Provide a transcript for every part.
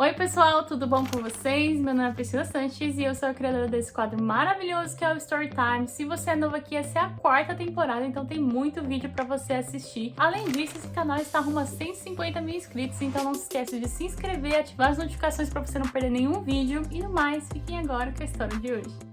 Oi pessoal, tudo bom com vocês? Meu nome é Priscila Sanches e eu sou a criadora desse quadro maravilhoso que é o Storytime. Se você é novo aqui, essa é a 4ª temporada, então tem muito vídeo pra você assistir. Além disso, esse canal está rumo a 150 mil inscritos, então não se esqueça de se inscrever, ativar as notificações pra você não perder nenhum vídeo. E no mais, fiquem agora com a história de hoje.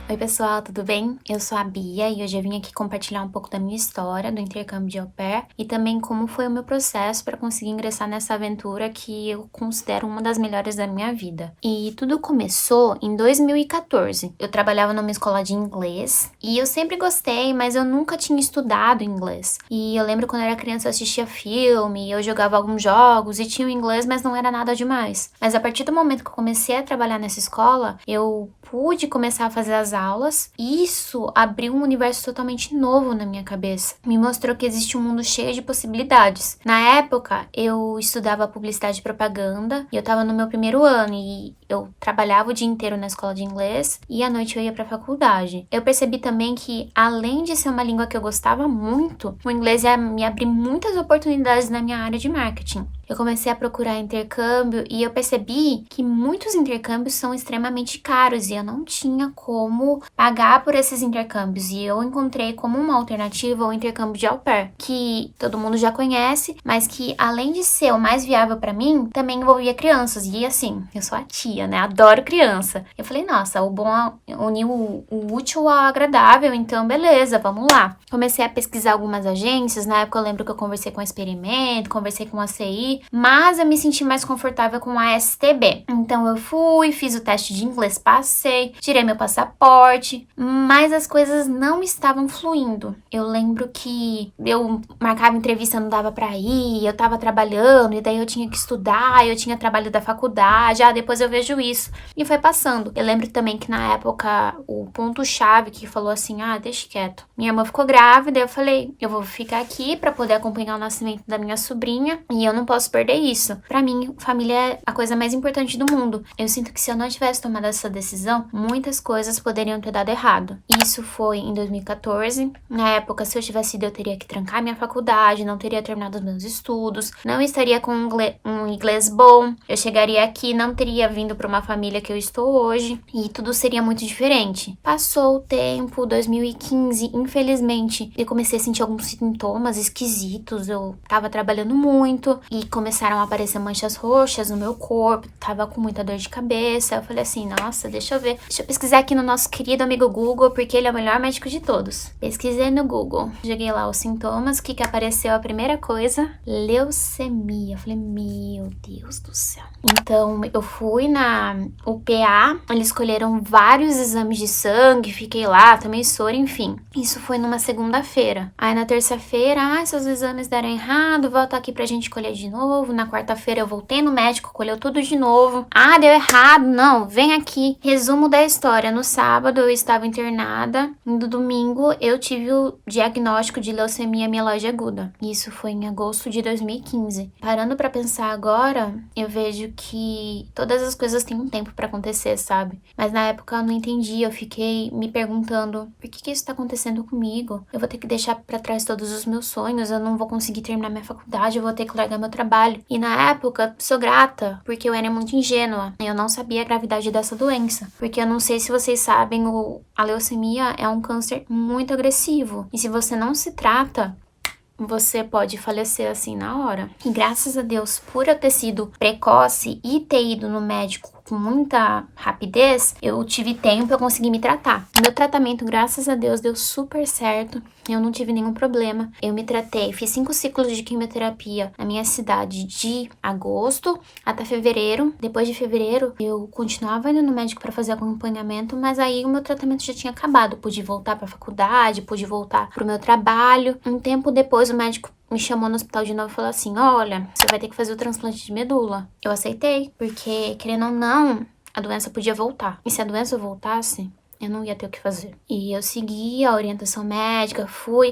Oi pessoal, tudo bem? Eu sou a Bia e hoje eu vim aqui compartilhar um pouco da minha história do intercâmbio de au pair e também como foi o meu processo para conseguir ingressar nessa aventura que eu considero uma das melhores da minha vida. E tudo começou em 2014. Eu trabalhava numa escola de inglês e eu sempre gostei, mas eu nunca tinha estudado inglês. E eu lembro quando eu era criança eu assistia filme, eu jogava alguns jogos e tinha o inglês, mas não era nada demais. Mas a partir do momento que eu comecei a trabalhar nessa escola, eu pude começar a fazer as aulas e isso abriu um universo totalmente novo na minha cabeça. Me mostrou que existe um mundo cheio de possibilidades. Na época, eu estudava publicidade e propaganda e eu tava no meu primeiro ano e eu trabalhava o dia inteiro na escola de inglês e à noite eu ia pra faculdade. Eu percebi também que, além de ser uma língua que eu gostava muito, o inglês ia me abrir muitas oportunidades na minha área de marketing. Eu comecei a procurar intercâmbio e eu percebi que muitos intercâmbios são extremamente caros e eu não tinha como pagar por esses intercâmbios. E eu encontrei como uma alternativa o intercâmbio de au pair, que todo mundo já conhece, mas que além de ser o mais viável pra mim, também envolvia crianças. E assim, eu sou a tia, né? Adoro criança. Eu falei, nossa, o bom é unir o útil ao agradável, então beleza, vamos lá. Comecei a pesquisar algumas agências, na época eu lembro que eu conversei com a Experimento, conversei com a CI, mas eu me senti mais confortável com a STB. Então eu fui, fiz o teste de inglês, passei, tirei meu passaporte, mas as coisas não estavam fluindo. Eu lembro que eu marcava entrevista, não dava pra ir, eu tava trabalhando, e daí eu tinha que estudar, eu tinha trabalho da faculdade, depois eu vejo isso. E foi passando. Eu lembro também que na época, o ponto-chave que falou assim, deixa quieto. Minha irmã ficou grávida, eu falei, eu vou ficar aqui pra poder acompanhar o nascimento da minha sobrinha, e eu não posso perder isso. Pra mim, família é a coisa mais importante do mundo. Eu sinto que se eu não tivesse tomado essa decisão, muitas coisas poderiam ter dado errado. Isso foi em 2014. Na época, se eu tivesse ido, eu teria que trancar minha faculdade, não teria terminado os meus estudos, não estaria com um inglês bom, eu chegaria aqui, não teria vindo pra uma família que eu estou hoje, e tudo seria muito diferente. Passou o tempo, 2015, infelizmente, eu comecei a sentir alguns sintomas esquisitos, eu tava trabalhando muito, e começaram a aparecer manchas roxas no meu corpo, tava com muita dor de cabeça. Eu falei assim, nossa, deixa eu pesquisar aqui no nosso querido amigo Google, porque ele é o melhor médico de todos. Pesquisei no Google, joguei lá os sintomas, o que apareceu a primeira coisa? Leucemia. Eu falei, meu Deus do céu. Então, eu fui na UPA, eles escolheram vários exames de sangue, fiquei lá, tomei soro, enfim. Isso foi numa segunda-feira. Aí na terça-feira, seus exames deram errado, volta aqui pra gente colher de novo. Na quarta-feira eu voltei no médico, colheu tudo de novo. Deu errado, não, vem aqui. Resumo da história, no sábado eu estava internada, no domingo eu tive o diagnóstico de leucemia mieloide aguda. Isso foi em agosto de 2015. Parando pra pensar agora, eu vejo que todas as coisas têm um tempo pra acontecer, sabe? Mas na época eu não entendi, eu fiquei me perguntando, por que isso tá acontecendo comigo? Eu vou ter que deixar pra trás todos os meus sonhos, eu não vou conseguir terminar minha faculdade, eu vou ter que largar meu trabalho. E na época, sou grata, porque eu era muito ingênua. Eu não sabia a gravidade dessa doença. Porque eu não sei se vocês sabem, a leucemia é um câncer muito agressivo. E se você não se trata, você pode falecer assim na hora. E graças a Deus, por eu ter sido precoce e ter ido no médico com muita rapidez, eu tive tempo, eu consegui me tratar. Meu tratamento, graças a Deus, deu super certo. Eu não tive nenhum problema. Eu me tratei, fiz 5 ciclos de quimioterapia na minha cidade de agosto até fevereiro. Depois de fevereiro, eu continuava indo no médico para fazer acompanhamento, mas aí o meu tratamento já tinha acabado. Pude voltar para a faculdade, pude voltar pro meu trabalho. Um tempo depois, o médico me chamou no hospital de novo e falou assim, olha, você vai ter que fazer o transplante de medula. Eu aceitei, porque, querendo ou não, a doença podia voltar. E se a doença voltasse, Eu não ia ter o que fazer. E eu segui a orientação médica,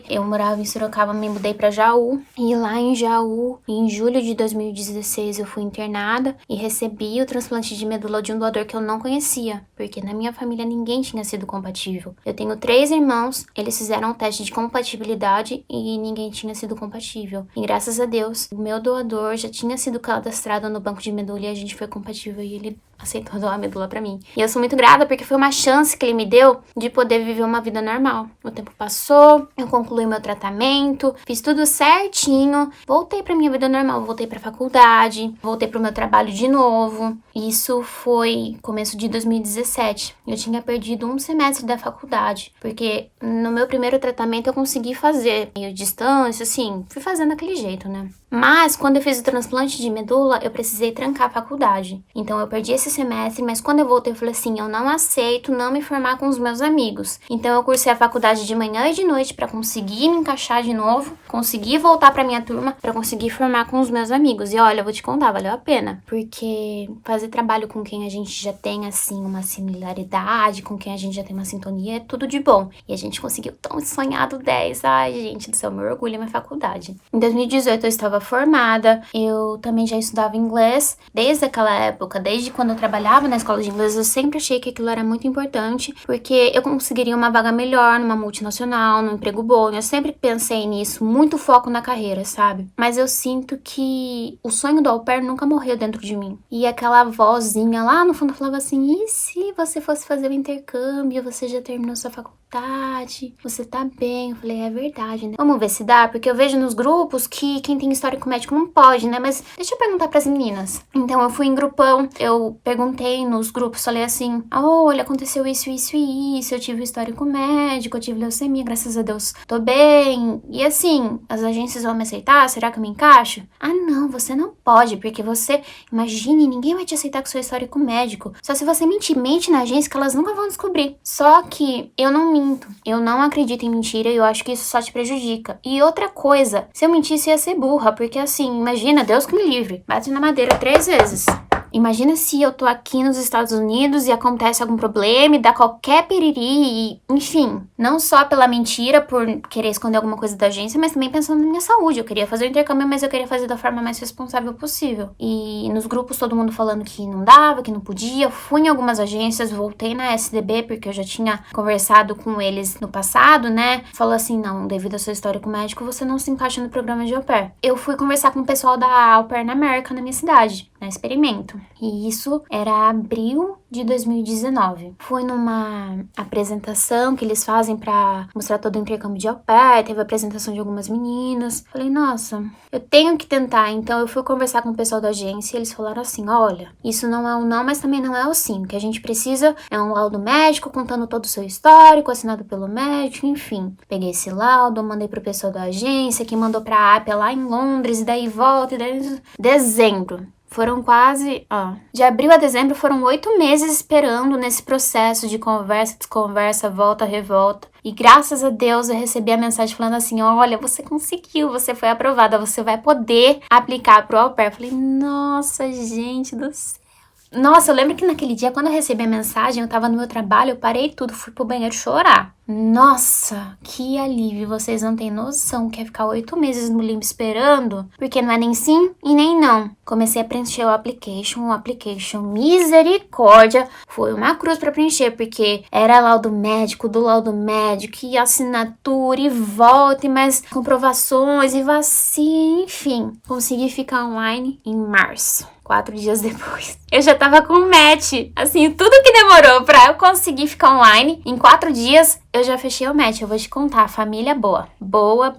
eu morava em Sorocaba, me mudei pra Jaú. E lá em Jaú, em julho de 2016, eu fui internada e recebi o transplante de medula de um doador que eu não conhecia, porque na minha família ninguém tinha sido compatível. Eu tenho 3 irmãos, eles fizeram um teste de compatibilidade e ninguém tinha sido compatível. E graças a Deus, o meu doador já tinha sido cadastrado no banco de medula e a gente foi compatível e ele aceitou doar a medula pra mim. E eu sou muito grata porque foi uma chance que ele me deu de poder viver uma vida normal. O tempo passou, eu concluí meu tratamento, fiz tudo certinho, voltei pra minha vida normal, voltei pra faculdade, voltei pro meu trabalho de novo. Isso foi começo de 2017. Eu tinha perdido um semestre da faculdade, porque no meu primeiro tratamento eu consegui fazer meio distância, assim, fui fazendo daquele jeito, né? Mas, quando eu fiz o transplante de medula, eu precisei trancar a faculdade. Então, eu perdi esse semestre, mas quando eu voltei, eu falei assim, eu não aceito não me formar com os meus amigos. Então, eu cursei a faculdade de manhã e de noite para conseguir me encaixar de novo, conseguir voltar pra minha turma, para conseguir formar com os meus amigos. E olha, eu vou te contar, valeu a pena. Porque fazer trabalho com quem a gente já tem, assim, uma similaridade, com quem a gente já tem uma sintonia, é tudo de bom. E a gente conseguiu tão sonhado 10. Ai, gente do céu, meu orgulho é minha faculdade. Em 2018, eu estava formada, eu também já estudava inglês desde aquela época, desde quando eu trabalhava na escola de inglês, eu sempre achei que aquilo era muito importante, porque eu conseguiria uma vaga melhor numa multinacional, num emprego bom, eu sempre pensei nisso, muito foco na carreira, sabe? Mas eu sinto que o sonho do au pair nunca morreu dentro de mim, e aquela vozinha lá no fundo falava assim, e se você fosse fazer o intercâmbio, você já terminou sua faculdade, você tá bem? Eu falei, é verdade, né? Vamos ver se dá, porque eu vejo nos grupos que quem tem histórico médico não pode, né? Mas deixa eu perguntar pras meninas. Então, eu fui em grupão, eu perguntei nos grupos, falei assim, olha, aconteceu isso, isso e isso, eu tive histórico médico, eu tive leucemia, graças a Deus, tô bem. E assim, as agências vão me aceitar? Será que eu me encaixo? Ah, não, você não pode, porque você, imagine, ninguém vai te aceitar com seu histórico médico. Só se você mentir, mente na agência que elas nunca vão descobrir. Só que eu não minto, eu não acredito em mentira e eu acho que isso só te prejudica. E outra coisa, se eu mentisse ia ser burra, porque assim, imagina, Deus que me livre, bate na madeira 3 vezes. Imagina se eu tô aqui nos Estados Unidos e acontece algum problema e dá qualquer piriri e, enfim, não só pela mentira, por querer esconder alguma coisa da agência, mas também pensando na minha saúde. Eu queria fazer o intercâmbio, mas eu queria fazer da forma mais responsável possível. E nos grupos todo mundo falando que não dava, que não podia. Fui em algumas agências, voltei na SDB, porque eu já tinha conversado com eles no passado, né? Falou assim, não, devido ao seu histórico médico, você não se encaixa no programa de au pair. Eu fui conversar com o pessoal da Au Pair na América, na minha cidade, na Experimento. E isso era abril de 2019. Fui numa apresentação que eles fazem pra mostrar todo o intercâmbio de au pair, teve a apresentação de algumas meninas. Falei, nossa, eu tenho que tentar. Então eu fui conversar com o pessoal da agência e eles falaram assim, olha, isso não é um não, mas também não é o sim. O que a gente precisa é um laudo médico contando todo o seu histórico, assinado pelo médico, enfim. Peguei esse laudo, mandei pro pessoal da agência, que mandou pra Apia lá em Londres, e daí volta, e daí... Dezembro. Foram quase, de abril a dezembro foram 8 meses esperando nesse processo de conversa, desconversa, volta, revolta. E graças a Deus eu recebi a mensagem falando assim, olha, você conseguiu, você foi aprovada, você vai poder aplicar pro au pair. Eu falei, nossa, gente do céu. Nossa, eu lembro que naquele dia, quando eu recebi a mensagem, eu tava no meu trabalho, eu parei tudo, fui pro banheiro chorar. Nossa, que alívio, vocês não têm noção que é ficar 8 meses no limbo esperando, porque não é nem sim e nem não. Comecei a preencher o application, misericórdia, foi uma cruz pra preencher, porque era laudo médico, do laudo médico, e assinatura, e volta, e mais comprovações, e vacina, enfim. Consegui ficar online em março. 4 dias depois, eu já tava com match. Assim, tudo que demorou pra eu conseguir ficar online, em 4 dias, eu já fechei o match. Eu vou te contar, família boa. Boa.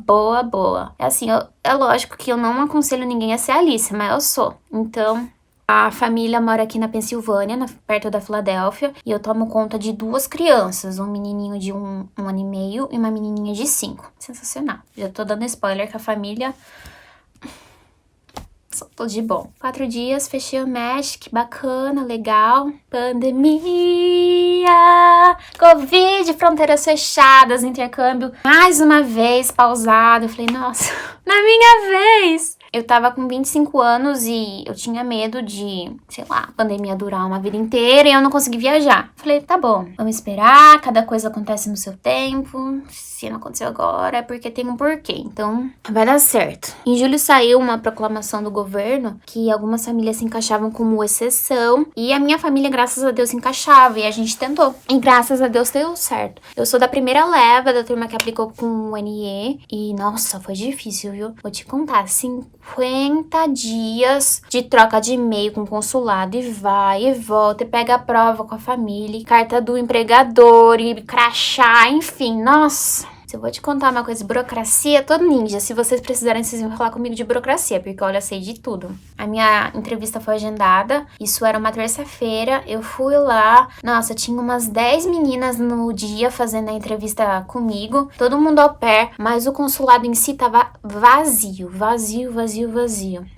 É assim, é lógico que eu não aconselho ninguém a ser Alice, mas eu sou. Então, a família mora aqui na Pensilvânia, perto da Filadélfia, e eu tomo conta de 2 crianças, um menininho de 1 ano e meio e uma menininha de 5. Sensacional. Já tô dando spoiler que a família... Só tô de bom. 4 dias, fechei o match, que bacana, legal. Pandemia, Covid, fronteiras fechadas, intercâmbio mais uma vez pausado. Eu falei, nossa, na minha vez! Eu tava com 25 anos e eu tinha medo de, sei lá, a pandemia durar uma vida inteira e eu não consegui viajar. Falei, tá bom, vamos esperar, cada coisa acontece no seu tempo. Se não aconteceu agora é porque tem um porquê, então vai dar certo. Em julho saiu uma proclamação do governo que algumas famílias se encaixavam como exceção e a minha família, graças a Deus, se encaixava e a gente tentou. E graças a Deus deu certo. Eu sou da primeira leva da turma que aplicou com o NIE e, nossa, foi difícil, viu? Vou te contar, 50 dias de troca de e-mail com o consulado e vai e volta e pega a prova com a família, e carta do empregador e crachá, enfim, nossa. Se eu vou te contar uma coisa, burocracia, tô ninja. Se vocês precisarem, vocês vão falar comigo de burocracia, porque olha, eu sei de tudo. A minha entrevista foi agendada, isso era uma terça-feira, eu fui lá, nossa, tinha umas 10 meninas no dia fazendo a entrevista comigo, todo mundo ao pé, mas o consulado em si tava vazio.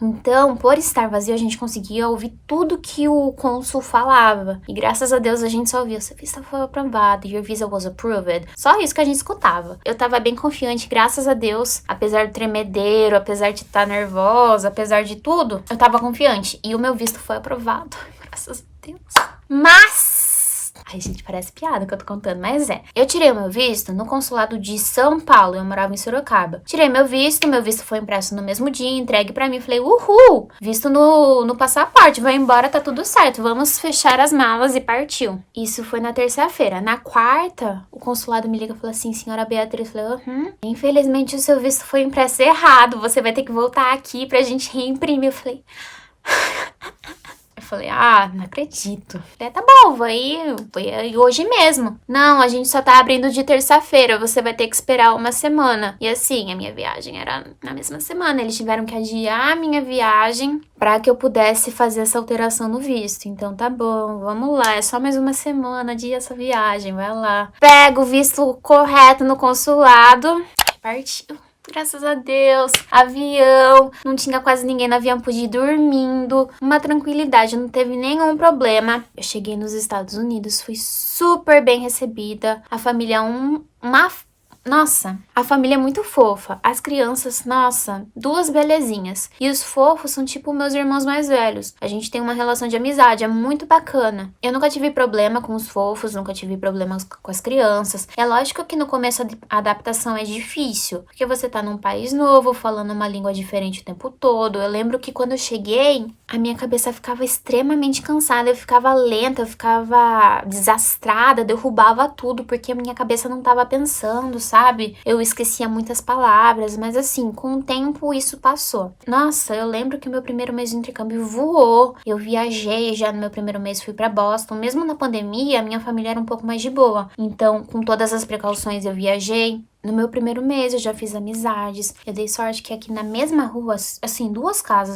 Então, por estar vazio, a gente conseguia ouvir tudo que o cônsul falava. E graças a Deus a gente só ouvia, sua vista foi aprovada, your visa was approved. Só isso que a gente escutava. Eu tava bem confiante, graças a Deus, apesar do tremedeiro, apesar de estar nervosa, apesar de tudo, eu tava confiante. E o meu visto foi aprovado, graças a Deus. Mas... ai, gente, parece piada que eu tô contando, mas é. Eu tirei o meu visto no consulado de São Paulo, eu morava em Sorocaba. Tirei meu visto foi impresso no mesmo dia, entregue pra mim. Falei, uhul, visto no passaporte, vou embora, tá tudo certo. Vamos fechar as malas e partiu. Isso foi na terça-feira. Na quarta, o consulado me liga e falou assim, senhora Beatriz, eu falei, infelizmente o seu visto foi impresso errado, você vai ter que voltar aqui pra gente reimprimir. Eu falei... falei, não acredito. Falei, tá bom, vou ir hoje mesmo. Não, a gente só tá abrindo de terça-feira, você vai ter que esperar uma semana. E assim, a minha viagem era na mesma semana, eles tiveram que adiar a minha viagem pra que eu pudesse fazer essa alteração no visto. Então tá bom, vamos lá, é só mais uma semana, adia essa viagem, vai lá. Pego o visto correto no consulado, partiu. Graças a Deus, avião, não tinha quase ninguém no avião, pude ir dormindo, uma tranquilidade, não teve nenhum problema. Eu cheguei nos Estados Unidos, fui super bem recebida, a família nossa, a família é muito fofa. As crianças, nossa, duas belezinhas. E os fofos são tipo meus irmãos mais velhos. A gente tem uma relação de amizade, é muito bacana. Eu nunca tive problema com os fofos, nunca tive problemas com as crianças. É lógico que no começo a adaptação é difícil, porque você tá num país novo, falando uma língua diferente o tempo todo. Eu lembro que quando eu cheguei, a minha cabeça ficava extremamente cansada, eu ficava lenta, eu ficava desastrada, derrubava tudo, porque a minha cabeça não tava pensando, sabe? Eu esquecia muitas palavras, mas assim, com o tempo isso passou. Nossa, eu lembro que o meu primeiro mês de intercâmbio voou. Eu viajei já no meu primeiro mês, fui pra Boston. Mesmo na pandemia, a minha família era um pouco mais de boa. Então, com todas as precauções, eu viajei. No meu primeiro mês eu já fiz amizades. Eu dei sorte que aqui na mesma rua, assim,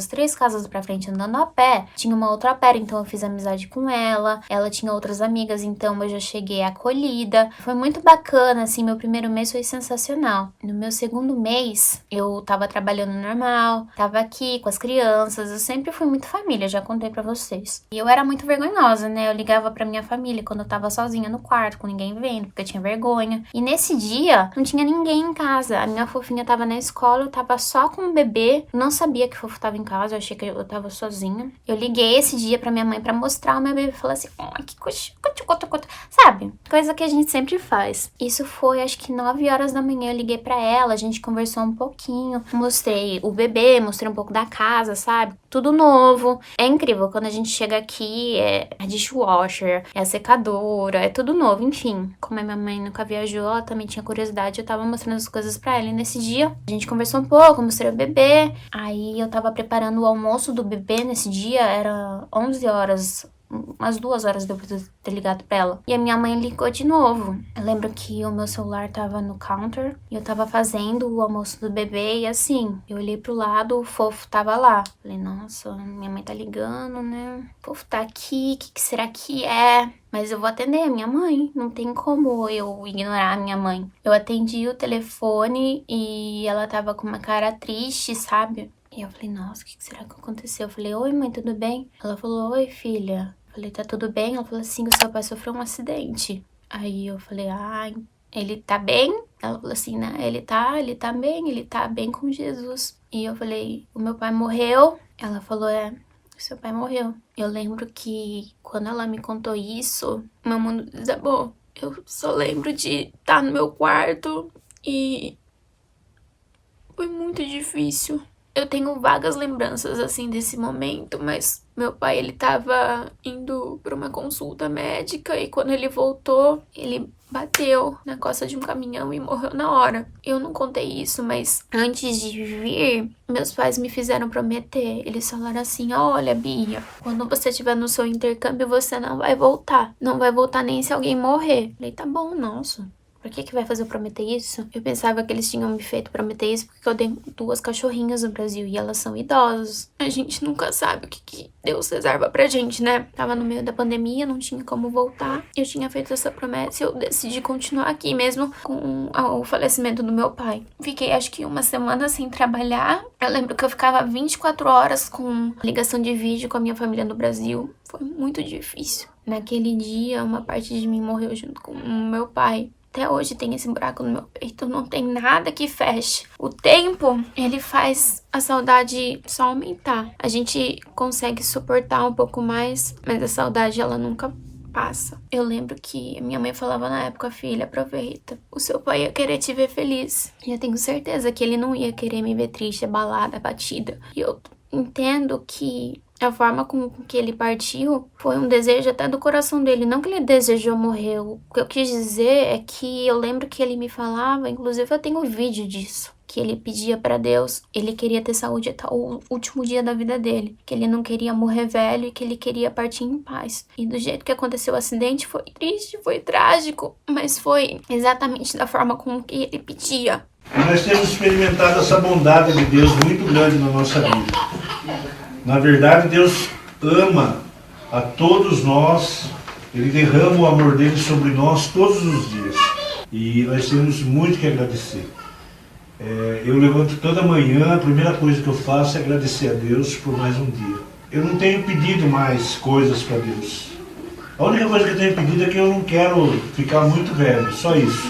3 casas pra frente andando a pé, tinha uma outra pera, então eu fiz amizade com ela. Ela tinha outras amigas, então eu já cheguei acolhida. Foi muito bacana, assim, meu primeiro mês foi sensacional. No meu segundo mês, eu tava trabalhando normal, tava aqui com as crianças, eu sempre fui muito família, já contei pra vocês. E eu era muito vergonhosa, né? Eu ligava pra minha família quando eu tava sozinha no quarto, com ninguém vendo, porque eu tinha vergonha. E nesse dia, não tinha ninguém em casa. A minha fofinha tava na escola, eu tava só com o bebê. Não sabia que o fofo tava em casa, eu achei que eu tava sozinha. Eu liguei esse dia pra minha mãe pra mostrar o meu bebê e falar assim, que coisa, sabe? Coisa que a gente sempre faz. Isso foi, acho que 9 horas da manhã, eu liguei pra ela, a gente conversou um pouquinho, mostrei o bebê, mostrei um pouco da casa, sabe? Tudo novo. É incrível, quando a gente chega aqui, é a dishwasher, é a secadora, é tudo novo, enfim. Como a minha mãe nunca viajou, ela também tinha curiosidade, eu tava mostrando as coisas pra ela. E nesse dia, a gente conversou um pouco, mostrei o bebê. Aí eu tava preparando o almoço do bebê nesse dia, era 11 horas, umas 2 horas depois de eu ter ligado pra ela. E a minha mãe ligou de novo. Eu lembro que o meu celular tava no counter e eu tava fazendo o almoço do bebê e assim, eu olhei pro lado, o fofo tava lá. Falei, nossa, minha mãe tá ligando, né? O fofo tá aqui, o que será que é? Mas eu vou atender a minha mãe, não tem como eu ignorar a minha mãe. Eu atendi o telefone e ela tava com uma cara triste, sabe? E eu falei, nossa, o que será que aconteceu? Eu falei, oi mãe, tudo bem? Ela falou, oi filha. Eu falei, tá tudo bem? Ela falou assim, o seu pai sofreu um acidente. Aí eu falei, ele tá bem? Ela falou assim, né, ele tá bem com Jesus. E eu falei, o meu pai morreu? Ela falou, seu pai morreu. Eu lembro que quando ela me contou isso, meu mundo desabou. Eu só lembro de estar no meu quarto e foi muito difícil. Eu tenho vagas lembranças, assim, desse momento, mas meu pai, ele tava indo pra uma consulta médica e quando ele voltou, ele bateu na costa de um caminhão e morreu na hora. Eu não contei isso, mas antes de vir, meus pais me fizeram prometer. Eles falaram assim, olha, Bia, quando você estiver no seu intercâmbio, você não vai voltar. Não vai voltar nem se alguém morrer. Eu falei, tá bom, nossa. Por que vai fazer eu prometer isso? Eu pensava que eles tinham me feito prometer isso porque eu dei 2 cachorrinhas no Brasil e elas são idosas. A gente nunca sabe o que Deus reserva pra gente, né? Tava no meio da pandemia, não tinha como voltar. Eu tinha feito essa promessa e eu decidi continuar aqui mesmo com o falecimento do meu pai. Fiquei acho que 1 semana sem trabalhar. Eu lembro que eu ficava 24 horas com ligação de vídeo com a minha família no Brasil. Foi muito difícil. Naquele dia, uma parte de mim morreu junto com o meu pai. Até hoje tem esse buraco no meu peito, não tem nada que feche. O tempo, ele faz a saudade só aumentar. A gente consegue suportar um pouco mais, mas a saudade, ela nunca passa. Eu lembro que a minha mãe falava na época, filha, aproveita. O seu pai ia querer te ver feliz. E eu tenho certeza que ele não ia querer me ver triste, abalada, abatida. E eu entendo que a forma com que ele partiu foi um desejo até do coração dele. Não que ele desejou morrer. O que eu quis dizer é que eu lembro que ele me falava, inclusive eu tenho um vídeo disso, que ele pedia pra Deus, ele queria ter saúde até o último dia da vida dele, que ele não queria morrer velho e que ele queria partir em paz. E do jeito que aconteceu o acidente, foi triste, foi trágico, mas foi exatamente da forma como que ele pedia. Nós temos experimentado essa bondade de Deus muito grande na nossa vida. Na verdade, Deus ama a todos nós, Ele derrama o amor dele sobre nós todos os dias. E nós temos muito que agradecer. Eu levanto toda manhã, a primeira coisa que eu faço é agradecer a Deus por mais um dia. Eu não tenho pedido mais coisas para Deus. A única coisa que eu tenho pedido é que eu não quero ficar muito velho, só isso.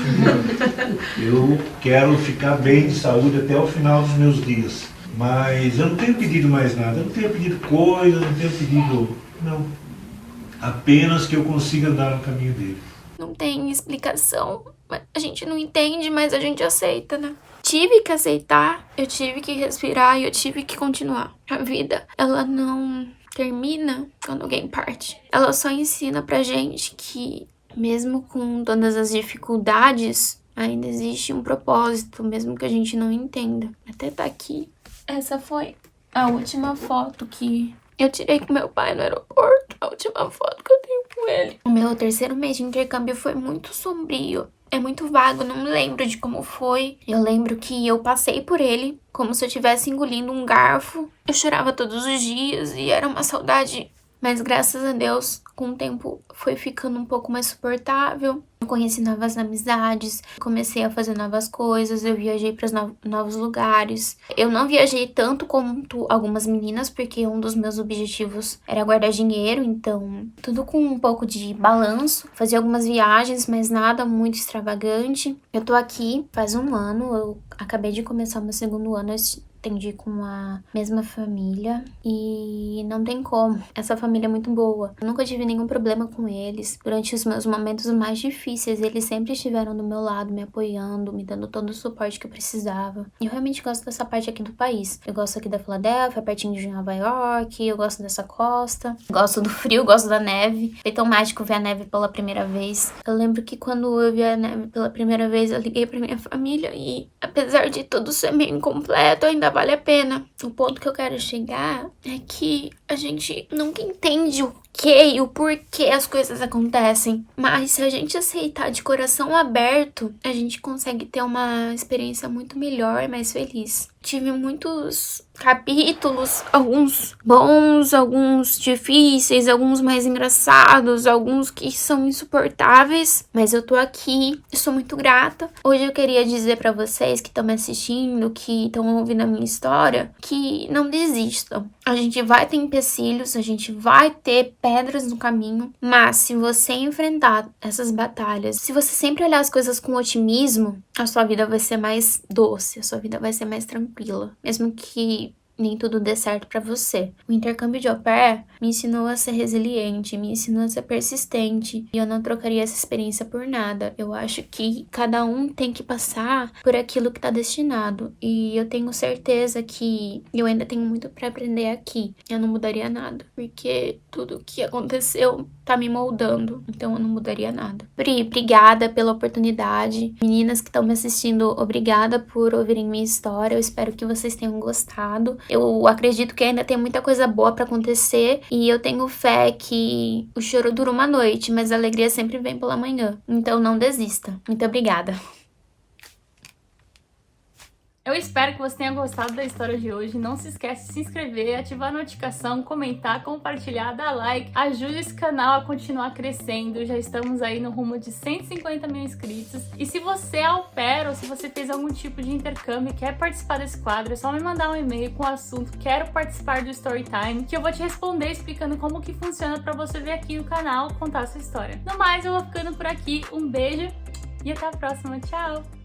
Eu quero ficar bem de saúde até o final dos meus dias. Mas eu não tenho pedido mais nada, eu não tenho pedido coisa, não tenho pedido... Não. Apenas que eu consiga andar no caminho dele. Não tem explicação, a gente não entende, mas a gente aceita, né? Tive que aceitar, eu tive que respirar e eu tive que continuar. A vida, ela não termina quando alguém parte. Ela só ensina pra gente que, mesmo com todas as dificuldades, ainda existe um propósito, mesmo que a gente não entenda. Até tá aqui. Essa foi a última foto que eu tirei com meu pai no aeroporto. A última foto que eu tenho com ele. O meu 3º mês de intercâmbio foi muito sombrio. É muito vago, não me lembro de como foi. Eu lembro que eu passei por ele como se eu estivesse engolindo um garfo. Eu chorava todos os dias e era uma saudade. Mas graças a Deus, com o tempo foi ficando um pouco mais suportável. Eu conheci novas amizades, comecei a fazer novas coisas, eu viajei para novos lugares. Eu não viajei tanto quanto algumas meninas, porque um dos meus objetivos era guardar dinheiro, então tudo com um pouco de balanço. Fazia algumas viagens, mas nada muito extravagante. Eu tô aqui faz 1 ano, eu acabei de começar meu 2º ano, atendi com a mesma família e não tem como. Essa família é muito boa. Eu nunca tive nenhum problema com eles. Durante os meus momentos mais difíceis, eles sempre estiveram do meu lado, me apoiando, me dando todo o suporte que eu precisava. E eu realmente gosto dessa parte aqui do país. Eu gosto aqui da Filadélfia, pertinho de Nova York, eu gosto dessa costa. Gosto do frio, gosto da neve. Foi tão mágico ver a neve pela primeira vez. Eu lembro que quando eu vi a neve pela primeira vez, eu liguei pra minha família e, apesar de tudo ser meio incompleto, ainda vale a pena. O ponto que eu quero chegar é que a gente nunca entende o que e o porquê as coisas acontecem. Mas se a gente aceitar de coração aberto, a gente consegue ter uma experiência muito melhor e mais feliz. Tive muitos capítulos, alguns bons, alguns difíceis, alguns mais engraçados, alguns que são insuportáveis, mas eu tô aqui e sou muito grata. Hoje eu queria dizer pra vocês que estão me assistindo, que estão ouvindo a minha história, que não desistam. A gente vai ter empecilhos, a gente vai ter pedras no caminho, mas se você enfrentar essas batalhas, se você sempre olhar as coisas com otimismo, a sua vida vai ser mais doce, a sua vida vai ser mais tranquila, mesmo que nem tudo dê certo pra você. O intercâmbio de au pair me ensinou a ser resiliente, me ensinou a ser persistente, e eu não trocaria essa experiência por nada. Eu acho que cada um tem que passar por aquilo que tá destinado, e eu tenho certeza que eu ainda tenho muito pra aprender aqui. Eu não mudaria nada, porque tudo que aconteceu tá me moldando, então eu não mudaria nada. Pri, obrigada pela oportunidade. Meninas que estão me assistindo, obrigada por ouvirem minha história. Eu espero que vocês tenham gostado. Eu acredito que ainda tem muita coisa boa pra acontecer e eu tenho fé que o choro dura uma noite, mas a alegria sempre vem pela manhã. Então não desista. Muito obrigada. Eu espero que você tenha gostado da história de hoje. Não se esquece de se inscrever, ativar a notificação, comentar, compartilhar, dar like. Ajude esse canal a continuar crescendo. Já estamos aí no rumo de 150 mil inscritos. E se você é au pair ou se você fez algum tipo de intercâmbio e quer participar desse quadro, é só me mandar um e-mail com o assunto "Quero participar do Storytime", que eu vou te responder explicando como que funciona pra você vir aqui no canal contar a sua história. No mais, eu vou ficando por aqui. Um beijo e até a próxima. Tchau!